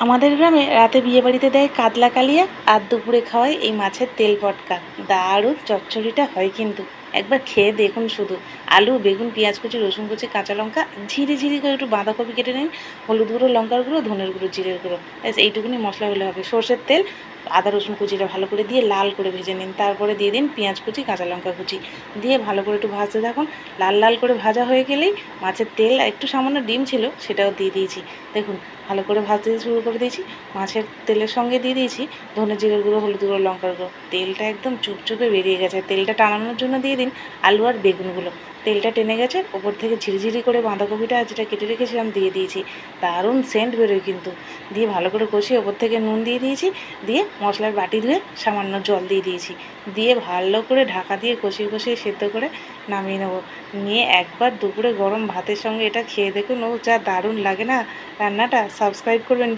আমাদের গ্রামে রাতে বিয়েবাড়িতে দেয় কাতলা কালিয়া আর দুপুরে খাওয়ায় এই মাছের তেল পটকা। দারুণ চচ্চড়িটা হয় কিন্তু, একবার খেয়ে দেখুন শুধু। আলু, বেগুন, পেঁয়াজ কুচি, রসুন কুচি, কাঁচা লঙ্কা ঝিরি ঝিরি করে একটু বাঁধাকপি কেটে নিন, হলুদ গুঁড়ো, লঙ্কার গুঁড়ো, ধনের গুঁড়ো, জিরের গুঁড়ো, ব্যাস এইটুকুনি মশলা হলে হবে। সর্ষের তেল, আদা রসুন কুচিটা ভালো করে দিয়ে লাল করে ভেজে নিন, তারপরে দিয়ে দিন পেঁয়াজ কুচি, কাঁচা লঙ্কা কুচি, দিয়ে ভালো করে একটু ভাজতে থাকুন। লাল লাল করে ভাজা হয়ে গেলেই মাছের তেল, একটু সামান্য ডিম ছিল সেটাও দিয়ে দিয়েছি। দেখুন ভালো করে ভাজতে শুরু করে দিয়েছি। মাছের তেলের সঙ্গে দিয়ে দিয়েছি ধনে জিরের গুঁড়ো, হলুদ গুঁড়ো, লঙ্কার গুঁড়ো। তেলটা একদম চুপচুপে বেরিয়ে গেছে। তেলটা টানানোর জন্য দিয়ে দিন আলু আর বেগুনগুলো। তেলটা টেনে গেছে, ওপর থেকে ঝিরিঝিরি করে বাঁধাকপিটা যেটা কেটে রেখেছিলাম দিয়ে দিয়েছি। দারুণ সেন্ট বেরোয় কিন্তু। দিয়ে ভালো করে কষিয়ে ওপর থেকে নুন দিয়ে দিয়েছি। দিয়ে মশলার বাটি ধুয়ে সামান্য জল দিয়ে দিয়েছি। দিয়ে ভালো করে ঢাকা দিয়ে কষিয়ে কষিয়ে সেদ্ধ করে নামিয়ে নেবো। নিয়ে একবার দুপুরে গরম ভাতের সঙ্গে এটা খেয়ে দেখুন, ও যা দারুণ লাগে না রান্নাটা। সাবস্ক্রাইব করবেন।